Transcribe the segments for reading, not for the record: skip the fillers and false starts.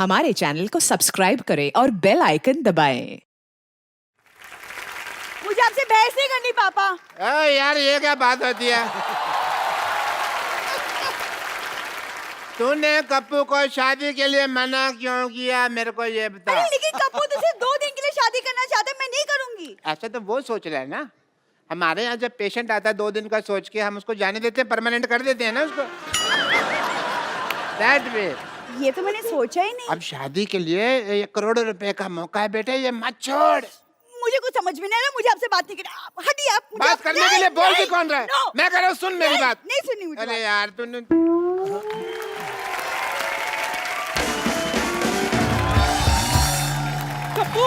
हमारे चैनल को सब्सक्राइब करें और बेल आइकन दबाएं। मुझे आपसे बहस नहीं करनी पापा। यार ये क्या बात होती है? तूने कप्पू को शादी के लिए मना क्यों किया, मेरे को ये बता। अरे लेकिन कप्पू तो सिर्फ 2 दिन के लिए शादी करना चाहता है, मैं नहीं करूंगी। ऐसा तो वो सोच रहा है ना। हमारे यहाँ जब पेशेंट आता है 2 दिन का सोच के हम उसको जाने देते हैं, परमानेंट कर देते हैं ना उसको। That way। ये तो मैंने सोचा ही नहीं। अब शादी के लिए 1 करोड़ रुपए का मौका है बेटे, ये मत छोड़। मुझे कुछ समझ में नहीं आ रहा, मुझे आपसे बात नहीं करनी। हटिए आप। बात करने के लिए बोल भी कौन रहा है? मैं कह रहा हूँ सुन मेरी बात। नहीं सुननी मुझे। अरे यार तूने कप्पू,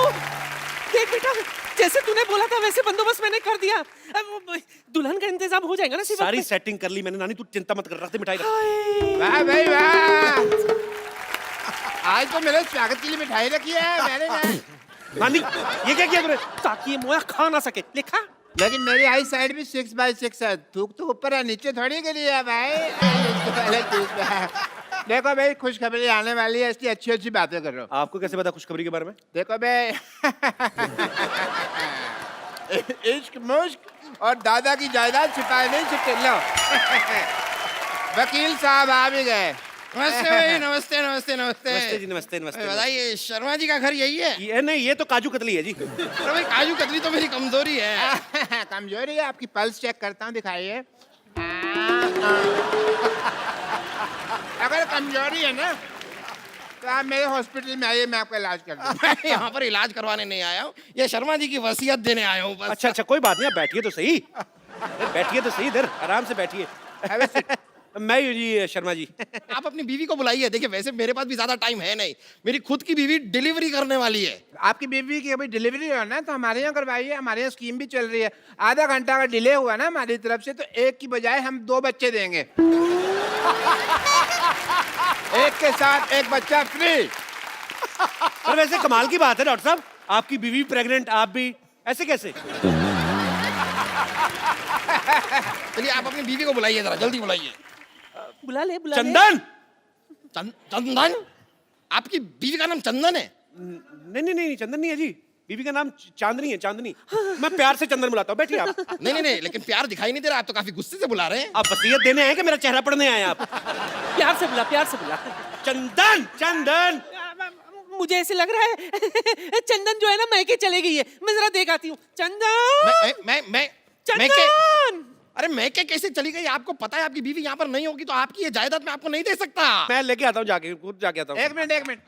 देख बेटा, जैसे तूने बोला था वैसे बंदोबस्त मैंने कर दिया। अब दुल्हन का इंतजाम हो जाएगा ना? सारी सेटिंग कर ली मैंने नानी, तू चिंता मत कर, रखते मिठाई रख। वाह भाई वाह, आज तो मेरे स्वागत के लिए मिठाई रखी है मैंने ना। नानी ये क्या किया तूने? ताकि ये मोया खा ना सके। लिखा लेकिन मेरी आई साइड भी 6x6 है, थूक तो ऊपर है नीचे थोड़ी करी है भाई। इसके पहले देखो भाई, खुशखबरी आने वाली है, इसकी अच्छी अच्छी बातें कर रहा हूँ। आपको कैसे पता खुशखबरी के बारे में? देखो भाई, इश्क मुश्क और दादा की जायदाद छिपाए नहीं छिपते। लो वकील साहब आ भी गए। नमस्ते भाई, नमस्ते नमस्ते नमस्ते। नमस्ते जी, नमस्ते नमस्ते। बताइए, शर्मा जी का घर यही है? ये नहीं, ये तो काजू कतली है जी। अरे भाई, काजू कतली तो मेरी कमजोरी है। कमजोरी है आपकी? पल्स चेक करता हूँ, दिखाइए। अगर कमजोरी है ना तो आप मेरे हॉस्पिटल में आइए, मैं आपका इलाज कर दूँ। मैं यहाँ पर इलाज करवाने नहीं आया हूँ, ये शर्मा जी की वसीयत देने आया हूँ बस। अच्छा अच्छा, कोई बात नहीं, आप बैठिए तो सही। बैठिए तो सही, इधर आराम से बैठिए। मैं जी शर्मा जी। आप अपनी बीवी को बुलाइए। देखिए, वैसे मेरे पास भी ज्यादा टाइम है नहीं, मेरी खुद की बीवी डिलीवरी करने वाली है। आपकी बीवी की अभी डिलीवरी हो ना, तो हमारे यहाँ करवाइए। हमारे यहाँ स्कीम भी चल रही है। आधा घंटा का डिले हुआ ना हमारी तरफ से तो 1 की बजाय हम 2 बच्चे देंगे। एक के साथ 1 बच्चा फ्री। पर वैसे कमाल की बात है डॉक्टर साहब, आपकी बीवी प्रेग्नेंट, आप भी, ऐसे कैसे? चलिए आप अपनी बीवी को बुलाइए, जरा जल्दी बुलाइए। बुला ले, बुला चंदन। चंदन? आपकी बीवी का नाम चंदन है? नहीं नहीं नहीं, चंदन नहीं है जी, बीवी का नाम चांदनी है, चांदनी। मैं प्यार से चंदन बुलाता हूँ, बैठिए आप। नहीं नहीं नहीं, लेकिन प्यार दिखाई नहीं दे रहा, आप तो काफी गुस्से से बुला रहे हैं। आप वसीयत देने आए कि मेरा चेहरा पढ़ने आए आप? प्यार से बुला, प्यार से बुला। चंदन चंदन। मुझे ऐसे लग रहा है चंदन जो है ना मैके चले गई है। मैं जरा देख आती हूँ। चंदन, मैं चंदन। अरे मैं क्या कैसे चली गई? आपको पता है आपकी बीवी यहाँ पर नहीं होगी तो आपकी ये जायदाद मैं आपको नहीं दे सकता। मैं लेके आता हूँ, जाके खुद जाके आता हूँ। 1 मिनट,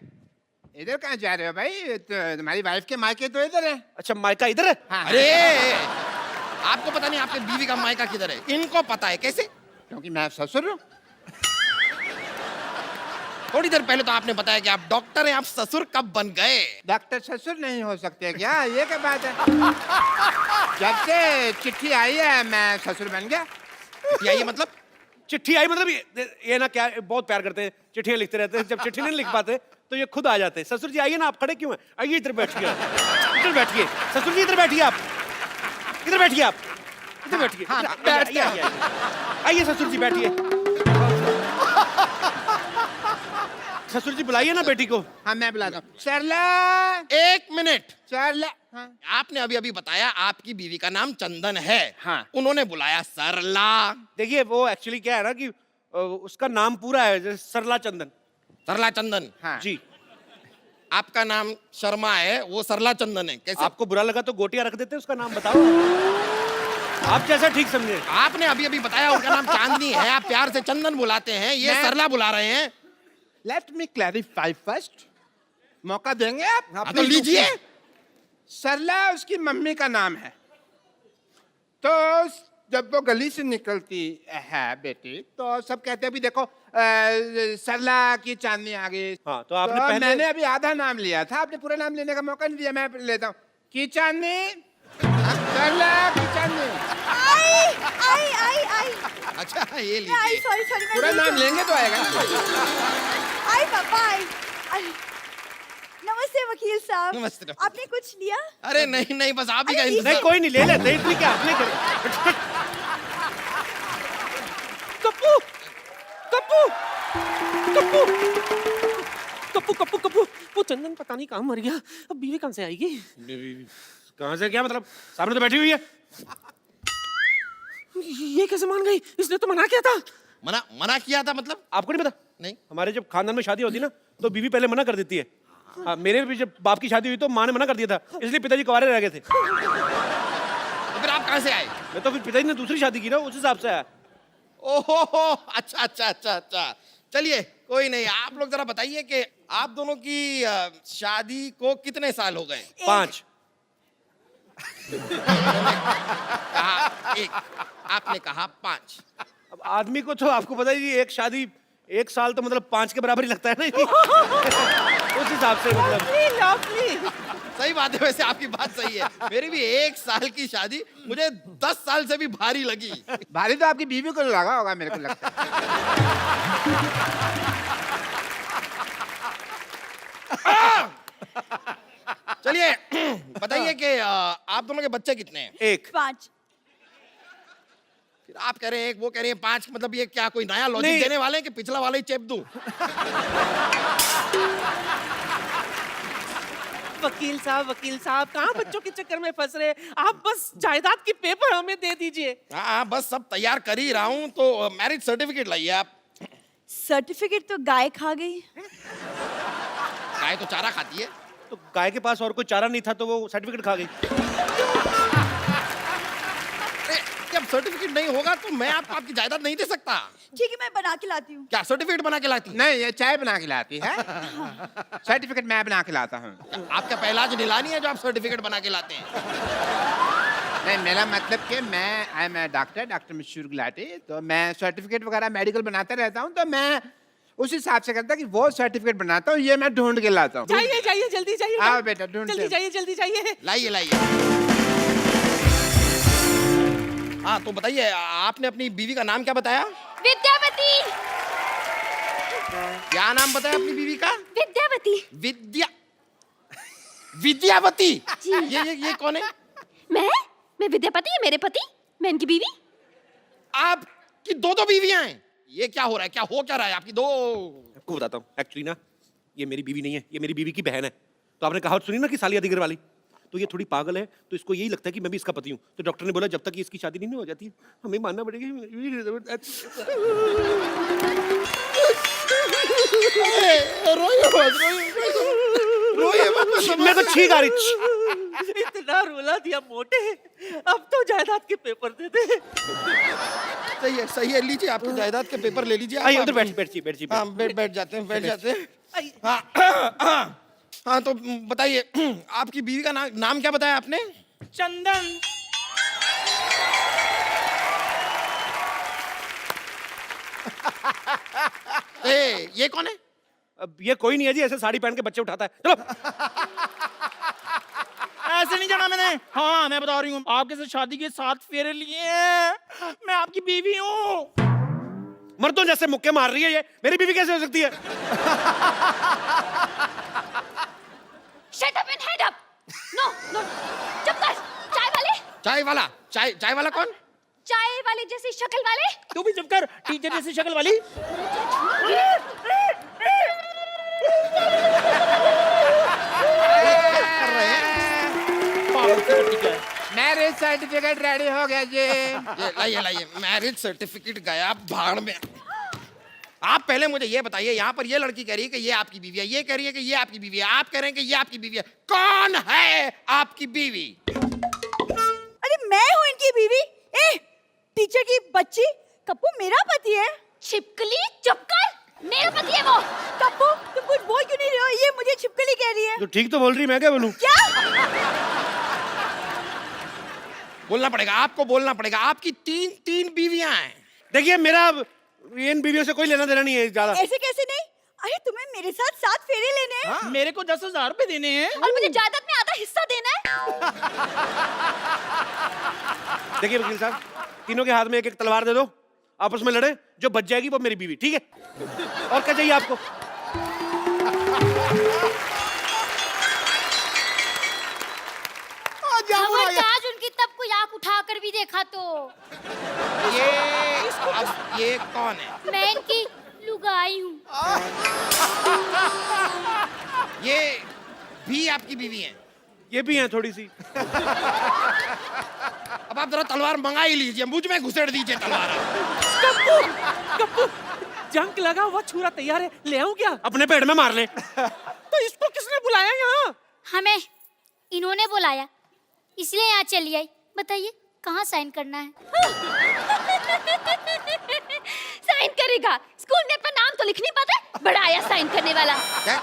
इधर कहाँ जा रहे हो भाई? तो तुम्हारी वाइफ के मायके तो इधर है। अच्छा, मायका इधर है? हाँ। अरे आपको पता नहीं आपकी बीवी का मायका किधर है? इनको पता है। कैसे? क्योंकि मैं ससुर हूँ। थोड़ी देर पहले तो आपने बताया कि आप डॉक्टर हैं, आप ससुर कब बन गए? डॉक्टर ससुर नहीं हो सकते क्या? ये क्या बात है? जब से चिट्ठी आई है मैं ससुर बन गया। ये मतलब? चिट्ठी आई मतलब ये ना, क्या बहुत प्यार करते हैं, चिट्ठियां लिखते रहते हैं। जब चिट्ठी नहीं लिख पाते तो ये खुद आ जाते हैं। ससुर जी आइए ना, आप खड़े क्यों हैं? आइए इधर बैठिए, इधर बैठिए। ससुर जी इधर बैठिए, आप इधर बैठिए, आप इधर बैठिए। आइए ससुर जी बैठिए। ससुर जी बुलाइए ना बेटी को। हाँ मैं बुलाता हूँ। सरला, 1 मिनट। सरला। हाँ। आपने अभी अभी बताया आपकी बीवी का नाम चंदन है। हाँ। उन्होंने बुलाया सरला। देखिए वो एक्चुअली क्या है ना कि उसका नाम पूरा है जैसे सरला चंदन। सरला चंदन? हाँ। जी। आपका नाम शर्मा है, वो सरला चंदन है। कैसे? आपको बुरा लगा तो गोटिया रख देते हैं उसका नाम, बताओ आप जैसा ठीक समझे। आपने अभी अभी बताया उनका नाम चांदनी है, आप प्यार से चंदन बुलाते हैं, ये सरला बुला रहे हैं। Let me clarify first. मौका देंगे आप? हाँ तो लीजिए। सरला उसकी मम्मी का नाम है। तो जब वो गली से निकलती है बेटी तो सब कहते हैं भी देखो सरला की चांदनी आ गई। हाँ, तो आपने पहले... मैंने अभी आधा नाम लिया था, आपने पूरा नाम लेने का मौका नहीं दिया। मैं लेता हूँ की चांदनी, सरला की चांदनी। आई। अच्छा ये आई, लीजिए। सॉरी पूरा नाम लेंगे तो आएगा। आई पापा, आई। नमस्ते वकील साहब। नमस्ते। आपने कुछ लिया? अरे नहीं नहीं, बस आप ही का अरे, इंतजार। नहीं कोई नहीं, ले लेते इसलिए क्या आपने कर। कप्पू, कप्पू, कप्पू। कप्पू कप्पू कप्पू वो चंदन पता नहीं कहाँ मर गया, अब बीवी कहाँ से आएगी? कहाँ से क्या मतलब? सामने तो बैठी हुई है। ये कैसे मान गई? इसने तो मना किया था। मना किया था मतलब? आपको नहीं पता? नहीं। हमारे जब खानदान में शादी होती ना तो बीवी पहले मना कर देती है। हाँ, मेरे भी जब बाप की शादी हुई तो माँ ने मना कर दिया था, इसलिए पिताजी कुंवारे रह गए थे। तो फिर आप कहाँ से आए? मैं तो फिर पिताजी ने दूसरी शादी की ना, उस हिसाब से आया। ओहो, अच्छा अच्छा अच्छा अच्छा, चलिए कोई नहीं। आप लोग जरा बताइए कि आप दोनों की शादी को कितने साल हो गए? 5। कहा 1, आपने कहा 5। अब आदमी को तो आपको पता ही, एक शादी 1 साल तो मतलब 5 के बराबर ही लगता है ना। उस हिसाब से मतलब सही बात है, वैसे आपकी बात सही है। मेरी भी 1 साल की शादी मुझे 10 साल से भी भारी लगी। भारी तो आपकी बीवी को लगा होगा, मेरे को लगता है। चलिए बताइए कि आप दोनों के बच्चे कितने हैं? 1। 5। फिर आप कह रहे हैं 1, वो कह रही है 5, मतलब ये क्या कोई नया लॉजिक नहीं। देने वाले हैं कि पिछला वाला ही चेप दूं? वकील साहब कहाँ बच्चों के चक्कर में फंस रहे? आप बस जायदाद के पेपर हमें दे दीजिए। हाँ, बस सब तैयार कर ही रहा हूँ, तो मैरिज सर्टिफिकेट लाइए आप। सर्टिफिकेट तो गाय खा गई। गाय तो चारा खाती है। तो गाय के पास और कोई चारा नहीं था तो वो सर्टिफिकेट खा गई। अरे, जब सर्टिफिकेट नहीं होगा तो मैं आपको आपकी जायदाद नहीं दे सकता। ठीक है, मैं बना के लाती हूँ। क्या सर्टिफिकेट बना के लाती? नहीं, ये चाय बना के लाती है। सर्टिफिकेट मैं बना के लाता हूँ। आपका पहला जो नीलानी है जो आप सर्टिफिकेट बना के लाते हैं? नहीं, मेरा मतलब कि आई एम डॉक्टर मशहूर गुलाटी, तो मैं सर्टिफिकेट वगैरह मेडिकल बनाता रहता हूँ, तो मैं उस हिसाब से करता कि वो सर्टिफिकेट बनाता हूँ, ये मैं ढूंढ के लाता हूँ। जाइए जल्दी जाइए। आओ बेटा, ढूंढ जल्दी जाइए। लाइए। हाँ, तो बताइए आपने अपनी बीवी का नाम क्या बताया? विद्यावती। क्या नाम बताया अपनी बीवी का? विद्यावती। विद्यावती। ये कौन है? मैं विद्यापति है मेरे पति, मैं इनकी बीवी। आपकी 2 बीवियां हैं? ये क्या हो रहा है? क्या हो क्या रहा है आपकी 2? आपको बताता हूँ, एक्चुअली ना ये मेरी बीवी नहीं है, ये मेरी बीवी की बहन है। तो आपने कहावत सुनी ना कि सालिया दिगर वाली, तो ये थोड़ी पागल है, तो इसको यही लगता है कि मैं भी इसका पति हूँ। तो डॉक्टर ने बोला जब तक ये इसकी शादी नहीं हो जाती हमें मानना पड़ेगा। मेरे को छींक आ रही। इतना रुला दिया मोटे, अब तो जायदाद के पेपर दे दे। सही है, लीजिए आपकी जायदाद के पेपर ले लीजिए। आइए उधर बैठिए। हाँ, बैठ जाते हैं। हाँ, तो बताइए आपकी बीवी का नाम क्या बताया आपने? चंदन। ये कौन है? अब ये कोई नहीं है जी, ऐसे साड़ी पहन के बच्चे उठाता है। चलो। ऐसे नहीं जाना मैंने। हाँ, मैं बता रही हूँ, आपके साथ शादी के 7 फेरे लिए हैं। मैं आपकी बीवी हूँ। मर्दों जैसे मुक्के मार रही है ये, मेरी बीवी कैसे हो सकती है? Shut up and head up. No. चुप कर। चाय वाला कौन? चाय वाले जैसी शक्ल वाले। तू भी चुप कर, टीचर जैसी शक्ल वाली। मैरिज सर्टिफिकेट रेडी हो गया जी। लाइए मैरिज सर्टिफिकेट गया भाड़ में। आप पहले मुझे ये बताइए, यहाँ पर ये लड़की कह रही है कि ये आपकी बीवी है, ये कह रही है कि ये आपकी बीवी है, आप कह रहे हैं कि ये आपकी बीवी है। कौन है आपकी बीवी? अरे मैं हूँ इनकी बीवी। टीचर की बच्ची, कप्पू मेरा पति है। छिपकली चुप कर, मेरा पति है वो। कप्पू तुम कुछ बोल क्यों नहीं रहे हो? ये मुझे छिपकली कह रही है। तो ठीक तो बोल रही, मैं क्या बोलूं? क्या? बोलना पड़ेगा, आपको बोलना पड़ेगा। आपकी 3 बीवियां हैं। देखिए मेरा इन बीवियों से कोई लेना देना नहीं है ज्यादा। ऐसे कैसे नहीं? अरे तुम्हें मेरे साथ 7 फेरे लेने हैं। हाँ? मेरे को 10,000 रुपए देने हैं और मुझे जायदाद में आधा हिस्सा देना है। देखिए वकील साहब, तीनों के हाथ में एक तलवार दे दो, आपस में लड़े, जो बच जाएगी वो मेरी बीवी, ठीक है? और क्या चाहिए आपको? खबरदार उनकी तब कोई आंख उठाकर भी देखा तो। ये कौन है? मैं इनकी लुगाई हूँ। भी आपकी बीवी हैं। ये भी हैं थोड़ी सी। अब आप जरा तलवार मंगा ही लीजिए, मुझ में घुसेड़ दीजिए तलवार आप। गप्पू गप्पू जंग लगा हुआ छुरा तैयार है, ले आऊं क्या? अपने पेट में मार ले। तो इसको किसने बुलाया यहाँ? हमें इन्होंने बुलाया, इसलिए यहाँ चली आई। बताइए कहाँ साइन करना है? साइन करेगा? स्कूल में अपना नाम तो लिख नहीं पाता, बड़ा आया साइन करने वाला। क्या?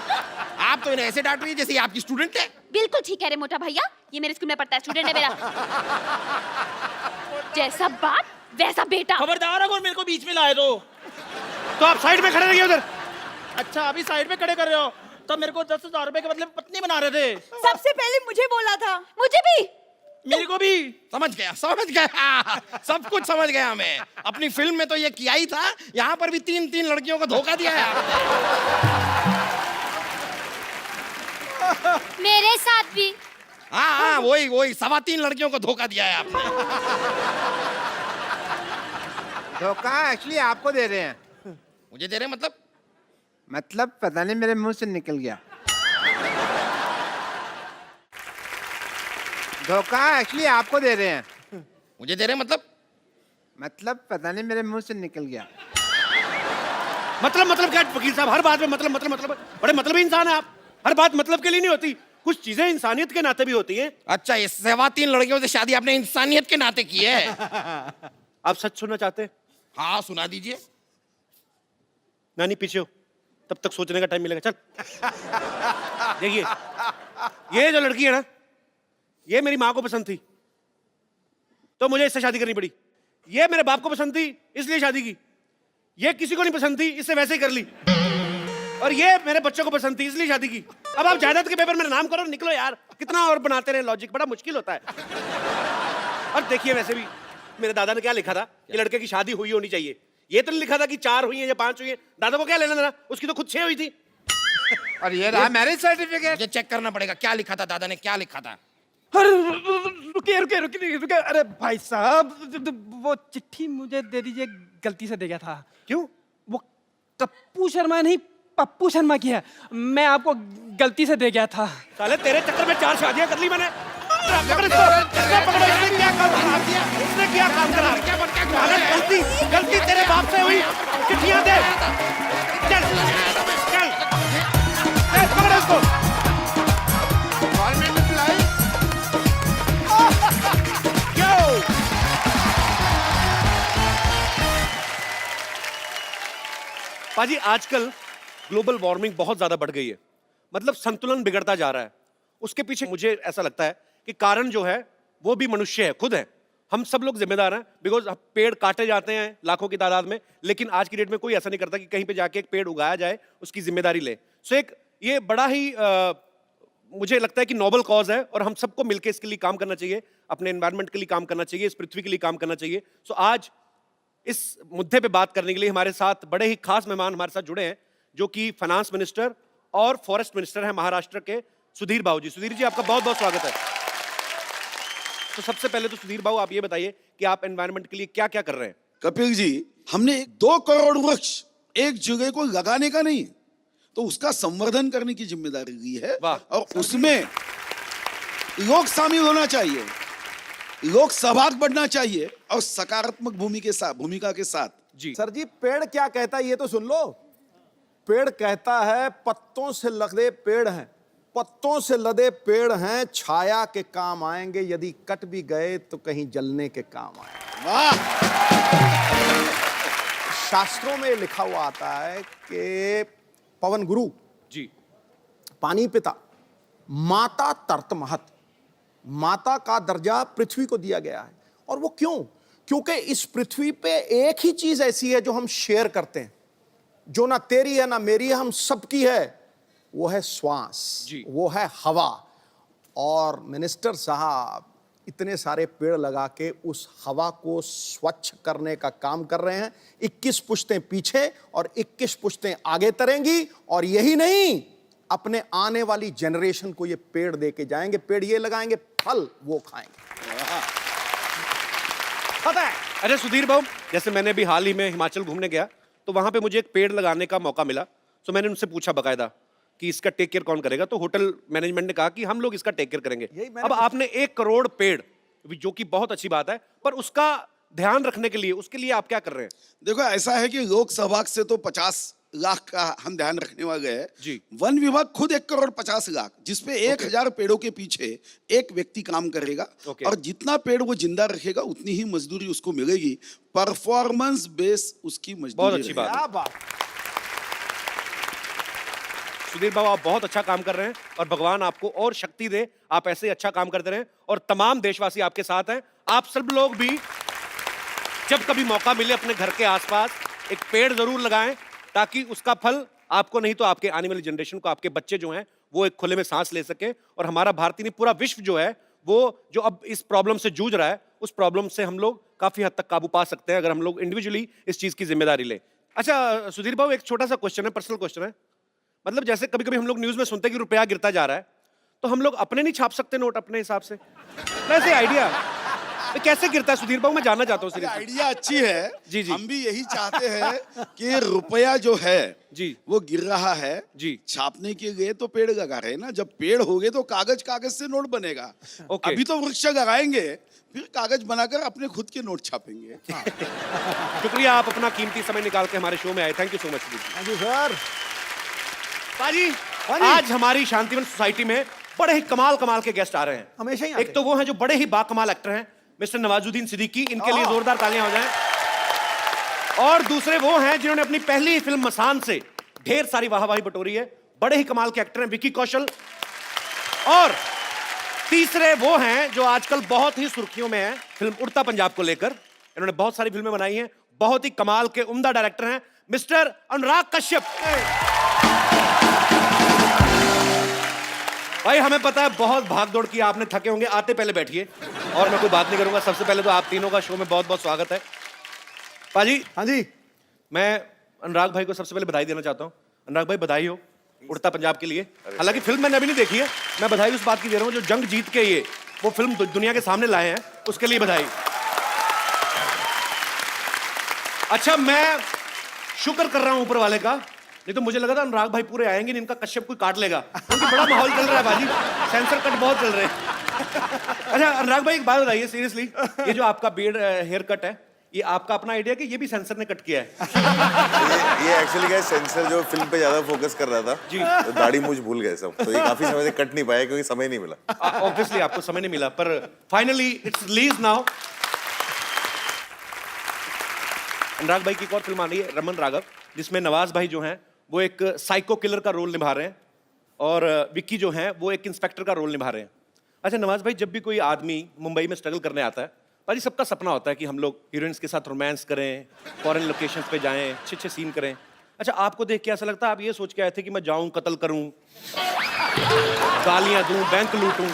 आप तो इन्हें ऐसे डांट रही है जैसे ये आपकी स्टूडेंट है। बिल्कुल ठीक कह रहे मोटा भैया, ये मेरे स्कूल में पढ़ता है, स्टूडेंट है मेरा। जैसा बाप वैसा बेटा। खबरदार अगर मेरे को बीच में लाए तो आप साइड में खड़े रहिए उधर। अच्छा अभी साइड में खड़े कर रहे हो, तब मेरे को 10,000 रुपए के बदले में पत्नी बना रहे थे। सबसे पहले मुझे बोला था। मुझे भी। मेरे को भी। समझ गया सब कुछ समझ गया मैं। अपनी फिल्म में तो ये किया ही था, यहाँ पर भी 3 लड़कियों को धोखा दिया है आपने। मेरे साथ भी। हाँ वही 3.25 लड़कियों को धोखा दिया है आपने। धोखा एक्चुअली आपको दे रहे हैं। मुझे दे रहे हैं मतलब पता नहीं मेरे मुंह से निकल गया। धोखा एक्चुअली आपको दे रहे हैं। मुझे दे रहे हैं मतलब पता नहीं मेरे मुंह से निकल गया। मतलब क्या वकील साहब, हर बात में मतलब बड़े मतलब इंसान है आप। हर बात मतलब के लिए नहीं होती, कुछ चीजें इंसानियत के नाते भी होती हैं। अच्छा, ये 3.25 लड़कियों से शादी आपने इंसानियत के नाते की है। आप सच सुनना चाहते हैं? हाँ सुना दीजिए। नानी पीछे हो, तब तक सोचने का टाइम मिलेगा। चल देखिए, ये जो लड़की है ना, ये मेरी माँ को पसंद थी तो मुझे इससे शादी करनी पड़ी। ये मेरे बाप को पसंद थी इसलिए शादी की। ये किसी को नहीं पसंद थी, इससे वैसे ही कर ली। और ये मेरे बच्चों को पसंद थी इसलिए शादी की। अब आप जायदाद के पेपर मेरा नाम करो, निकलो यार। कितना और बनाते रहे लॉजिक, बड़ा मुश्किल होता है। और देखिए, वैसे भी मेरे दादा ने क्या लिखा था कि लड़के की शादी हुई होनी चाहिए। ये तो नहीं लिखा था कि 4 हुई है या 5 हुई है। दादा को क्या लेना देना, उसकी तो खुद 6 हुई थी। और ये रहा मैरिज सर्टिफिकेट। मुझे चेक करना पड़ेगा क्या लिखा था, दादा ने क्या लिखा था। अरे रुकिए। अरे भाई साहब, वो चिट्ठी मुझे दे दीजिए, गलती से दे गया था। क्यों? वो कप्पू शर्मा नहीं, पप्पू शर्मा की है। मैं आपको गलती से दे गया था। साले तेरे चक्कर में 4 शादियां कर ली मैंने। इसने क्या काम करा? गलती तेरे बाप से हुई। चिट्ठियां दे। चल पकड़ो इसको। Government employ. पाजी, आजकल ग्लोबल वार्मिंग बहुत ज्यादा बढ़ गई है। मतलब संतुलन बिगड़ता जा रहा है। उसके पीछे मुझे ऐसा लगता है कि कारण जो है वो भी मनुष्य है, खुद है। हम सब लोग जिम्मेदार हैं। बिकॉज पेड़ काटे जाते हैं लाखों की तादाद में, लेकिन आज की डेट में कोई ऐसा नहीं करता कि कहीं पे जाके एक पेड़ उगाया जाए, उसकी जिम्मेदारी ले। सो एक ये बड़ा ही मुझे लगता है कि नोबल कॉज है और हम सबको मिलकर इसके लिए काम करना चाहिए, अपने एनवायरनमेंट के लिए काम करना चाहिए, इस पृथ्वी के लिए काम करना चाहिए। सो आज इस मुद्दे पे बात करने के लिए हमारे साथ बड़े ही खास मेहमान हमारे साथ जुड़े हैं, जो कि फाइनेंस मिनिस्टर और फॉरेस्ट मिनिस्टर हैं महाराष्ट्र के, सुधीर बाबू जी। सुधीर जी, आपका बहुत बहुत स्वागत है। तो सबसे पहले तो सुधीर बाबू, आप ये बताइए कि आप एनवायरनमेंट के लिए क्या क्या कर रहे हैं? कपिल जी, हमने 2 करोड़ वृक्ष एक जगह को लगाने का नहीं, तो उसका संवर्धन करने की जिम्मेदारी ली है। और उसमें लोग शामिल होना चाहिए, लोग सहभाग बढ़ना चाहिए और सकारात्मक भूमिका के साथ। जी सर जी, पेड़ क्या कहता है ये तो सुन लो। पेड़ कहता है पत्तों से लदे पेड़ हैं, पत्तों से लदे पेड़ हैं, छाया के काम आएंगे, यदि कट भी गए तो कहीं जलने के काम आएंगे। वाह! शास्त्रों में लिखा हुआ आता है कि पवन गुरु जी, पानी पिता, माता तर्त महत, माता का दर्जा पृथ्वी को दिया गया है। और वो क्यों? क्योंकि इस पृथ्वी पे एक ही चीज ऐसी है जो हम शेयर करते हैं, जो ना तेरी है ना मेरी है, हम सबकी है। वो है श्वास, वो है हवा। और मिनिस्टर साहब इतने सारे पेड़ लगा के उस हवा को स्वच्छ करने का काम कर रहे हैं। 21 पुश्तें पीछे और 21 पुश्तें आगे तरेंगी। और यही नहीं, अपने आने वाली जनरेशन को ये पेड़ दे के जाएंगे। पेड़ ये लगाएंगे, फल वो खाएंगे। पता है? अरे सुधीर बाबू, जैसे मैंने भी हाल ही में हिमाचल घूमने गया तो वहां पे मुझे एक पेड़ लगाने का मौका मिला। तो मैंने उनसे पूछा बकायदा कि इसका टेक केयर कौन करेगा, तो होटल मैनेजमेंट ने कहा कि हम लोग इसका टेक केयर करेंगे। यही मैंने अब आपने 1 करोड़ पेड़, जो कि बहुत अच्छी बात है, पर उसका ध्यान रखने के लिए, उसके लिए आप क्या कर रहे हैं? देखो ऐसा है कि लोकसभा से तो 50 लाख का हम ध्यान रखने वाले हैं जी। वन विभाग खुद 1 करोड़ 50 लाख, जिसपे 1000 पेड़ों के पीछे एक व्यक्ति काम करेगा ओके। और जितना पेड़ वो जिंदा रखेगा उतनी ही मजदूरी उसको मिलेगी। परफॉर्मेंस बेस उसकी मजदूरी बहुत अच्छी रहेगी। बात है। क्या बात। सुधीर बाबू, आप बहुत अच्छा काम कर रहे हैं और भगवान आपको और शक्ति दे, आप ऐसे ही अच्छा काम करते रहें और तमाम देशवासी आपके साथ हैं। आप सब लोग भी जब कभी मौका मिले अपने घर के आसपास एक पेड़ जरूर लगाएं, ताकि उसका फल आपको नहीं तो आपके आने वाली जनरेशन को, आपके बच्चे जो हैं वो एक खुले में सांस ले सके। और हमारा भारतीय नहीं, पूरा विश्व जो है वो जो अब इस प्रॉब्लम से जूझ रहा है, उस प्रॉब्लम से हम लोग काफी हद तक काबू पा सकते हैं अगर हम लोग इंडिविजुअली इस चीज की जिम्मेदारी लें। अच्छा सुधीर बाबू, एक छोटा सा क्वेश्चन है, पर्सनल क्वेश्चन है। मतलब जैसे कभी कभी हम लोग न्यूज में सुनते हैं कि रुपया गिरता जा रहा है, तो हम लोग अपने नहीं छाप सकते नोट अपने हिसाब से? वैसे आइडिया तो कैसे गिरता है सुधीर बाबू, मैं जानना चाहता हूँ। आइडिया अच्छी है जी, जी। हम भी यही चाहते हैं कि रुपया जो है जी वो गिर रहा है जी। छापने के लिए तो पेड़ लगा रहे हैं ना, जब पेड़ हो गए तो कागज से नोट बनेगा। ओके। अभी तो वृक्ष लगाएंगे, फिर कागज बनाकर अपने खुद के नोट छापेंगे। शुक्रिया, आप अपना कीमती समय निकाल के हमारे शो में आए, thank you so much. Thank you sir. पाजी, आज हमारी शांतिवन सोसाइटी में बड़े ही कमाल के गेस्ट आ रहे हैं। हमेशा ही आते एक तो वो हैं जो बड़े ही बाकमाल एक्टर हैं, मिस्टर नवाजुद्दीन सिद्दीकी, इनके लिए जोरदार तालियां हो जाएं। और दूसरे वो हैं जिन्होंने अपनी पहली फिल्म मसान से ढेर सारी वाहवाही बटोरी है, बड़े ही कमाल के एक्टर हैं, विकी कौशल। और तीसरे वो हैं जो आजकल बहुत ही सुर्खियों में हैं फिल्म उड़ता पंजाब को लेकर। इन्होंने बहुत सारी फिल्में बनाई हैं, बहुत ही कमाल के उम्दा डायरेक्टर हैं, मिस्टर अनुराग कश्यप। भाई हमें पता है बहुत भागदौड़ की, आपने थके होंगे, आते पहले बैठिए और मैं कोई बात नहीं करूंगा। सबसे पहले तो आप तीनों का शो में बहुत बहुत स्वागत है। पाजी, हाँ जी। मैं अनुराग भाई को सबसे पहले बधाई देना चाहता हूँ। अनुराग भाई बधाई हो उड़ता पंजाब के लिए। हालांकि फिल्म मैंने अभी नहीं देखी है, मैं बधाई उस बात की दे रहा हूँ जो जंग जीत के ये वो फिल्म दुनिया के सामने लाए हैं, उसके लिए बधाई। अच्छा, मैं शुक्र कर रहा हूं ऊपर वाले का, नहीं तो मुझे लगा था अनुराग भाई पूरे आएंगे, इनका कश्यप कोई काट लेगा, क्योंकि बड़ा माहौल चल रहा है भाजी, सेंसर कट बहुत चल रहे हैं। अच्छा अनुराग भाई एक बात बताइए सीरियसली, ये जो आपका बियर्ड हेयर कट है, ये आपका अपना आइडिया कि ये भी सेंसर ने कट किया है? ये एक्चुअली क्या है, सेंसर जो फिल्म पे ज्यादा फोकस कर रहा था जी, तो दाढ़ी मूछ भूल गए सब, तो ये काफी समय से कट नहीं पाया क्योंकि समय नहीं मिला। ऑब्वियसली आपको समय नहीं मिला, पर फाइनली इट्स रिलीज नाउ। अनुराग भाई की एक और फिल्म आ रही है रमन राघव, जिसमें नवाज भाई जो हैं वो एक साइको किलर का रोल निभा रहे हैं और विक्की जो हैं वो एक इंस्पेक्टर का रोल निभा रहे हैं। अच्छा नवाज भाई, जब भी कोई आदमी मुंबई में स्ट्रगल करने आता है, भाजी सबका सपना होता है कि हम लोग हीरोइंस के साथ रोमांस करें, फॉरेन लोकेशंस पे जाएं, अच्छे सीन करें। अच्छा आपको देख के ऐसा लगता है आप ये सोच के आए थे कि मैं जाऊं, कत्ल करूं, गालियां दूं, बैंक लूटूं,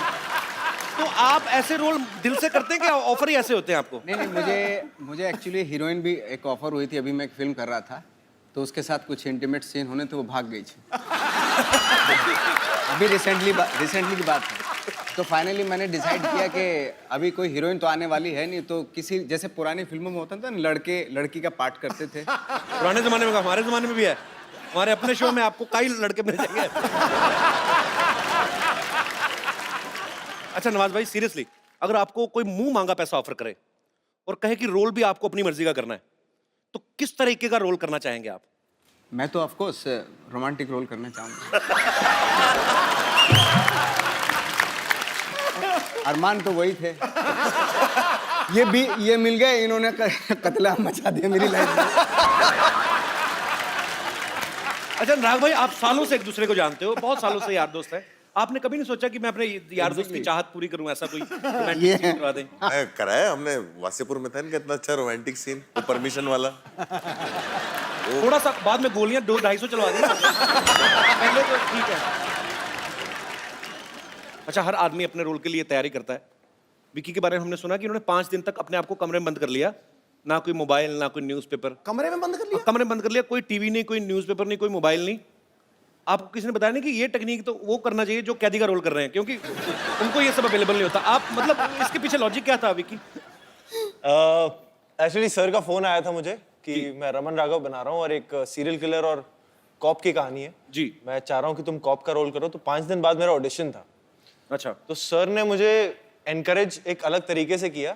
तो आप ऐसे रोल दिल से करते हैं कि ऑफर ही ऐसे होते हैं आपको? नहीं, मुझे एक्चुअली हीरोइन भी एक ऑफर हुई थी, अभी मैं एक फिल्म कर रहा था तो उसके साथ कुछ इंटीमेट सीन होने थे, वो भाग गई थी। अभी रिसेंटली की बात है। तो फाइनली मैंने डिसाइड किया कि अभी कोई हीरोइन तो आने वाली है नहीं, तो किसी जैसे पुरानी फिल्मों में होता था ना, लड़के लड़की का पार्ट करते थे। पुराने जमाने में, हमारे जमाने में भी है, हमारे अपने शो में आपको कई लड़के मिल जाएंगे। अच्छा नवाज भाई सीरियसली, अगर आपको कोई मुंह मांगा पैसा ऑफर करे और कहे कि रोल भी आपको अपनी मर्जी का करना है, तो किस तरीके का रोल करना चाहेंगे आप? मैं तो ऑफ कोर्स रोमांटिक रोल करना चाहूंगा। अरमान तो वही थे, ये मिल गए, इन्होंने कत्लेआम मचा दिया मेरी लाइफ में। अच्छा अनुराग भाई, आप सालों से एक दूसरे को जानते हो, बहुत सालों से यार दोस्त है, आपने कभी नहीं सोचा कि मैं अपने यार दोस्त की चाहत पूरी करूं, ऐसा कोई रोमांटिक सीन करवा दें? कराया हमने, वासेपुर में था इनका इतना अच्छा रोमांटिक सीन, वो परमिशन वाला। थोड़ा सा बाद में गोलियां 200-250 चलवा दें, पहले तो ठीक है। अच्छा हर आदमी अपने रोल के लिए तैयारी करता है। विकी के बारे में हमने सुना कि उन्होंने 5 दिन तक अपने आप को कमरे में बंद कर लिया, ना कोई मोबाइल ना कोई न्यूज़पेपर। कमरे में बंद कर लिया? कमरे में बंद कर लिया, कोई टीवी नहीं, कोई न्यूज़पेपर नहीं, कोई मोबाइल नहीं। आपको किसी ने बताया नहीं कि ये टेक्निक तो वो करना चाहिए जो कैदी का रोल कर रहे हैं, क्योंकि उनको ये सब अवेलेबल नहीं होता। आप मतलब इसके पीछे लॉजिक क्या था विकी? एक्चुअली सर का फोन आया था मुझे कि मैं रमन राघव बना रहा हूँ और एक सीरियल किलर और कॉप की कहानी है जी। मैं चाह रहा हूँ कि तुम कॉप का रोल करो। तो 5 दिन बाद मेरा ऑडिशन था। अच्छा। तो सर ने मुझे एनकरेज एक अलग तरीके से किया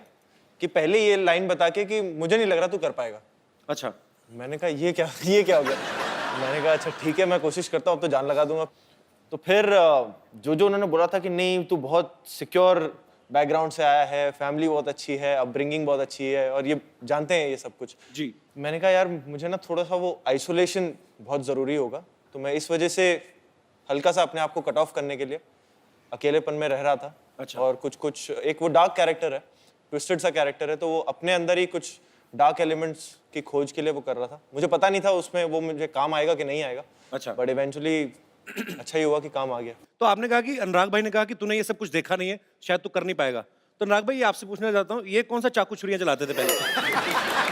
कि पहले ये लाइन बता के कि मुझे नहीं लग रहा तू कर पाएगा। अच्छा। मैंने कहा ये क्या हो गया। मैंने कहा अच्छा ठीक है मैं कोशिश करता हूँ, अब तो जान लगा दूंगा। तो फिर जो उन्होंने बोला था कि नहीं तू बहुत सिक्योर बैकग्राउंड से आया है, फैमिली बहुत अच्छी है, अपब्रिंगिंग बहुत अच्छी है और ये जानते हैं ये सब कुछ। जी। मैंने कहा यार मुझे ना थोड़ा सा वो आइसोलेशन बहुत ज़रूरी होगा, तो मैं इस वजह से हल्का सा अपने आप को कट ऑफ करने के लिए अकेलेपन में रह रहा था। अच्छा। और कुछ एक वो डार्क कैरेक्टर है, ट्विस्टेड सा कैरेक्टर है, तो वो अपने अंदर ही कुछ डार्क एलिमेंट्स की खोज के लिए वो कर रहा था। मुझे पता नहीं था उसमें वो मुझे काम आएगा कि नहीं आएगा। अच्छा। बट इवेंचुअली अच्छा ही हुआ कि काम आ गया। तो आपने कहा कि अनुराग भाई ने कहा कि तूने ये सब कुछ देखा नहीं है, शायद तू कर नहीं पाएगा। तो अनुराग भाई आपसे पूछना चाहता हूँ, ये कौन सा चाकू छुरियां चलाते थे पहले?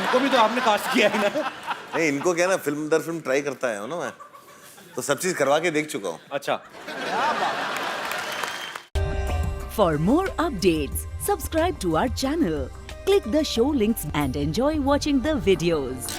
इनको भी तो आपने कास्ट किया है ना? नहीं इनको क्या ना फिल्म दर फिल्म ट्राई करता है ना मैं, तो सब चीज करवा के देख चुका हूँ। अच्छा। For more updates, subscribe to our channel, click the show links and enjoy watching the videos.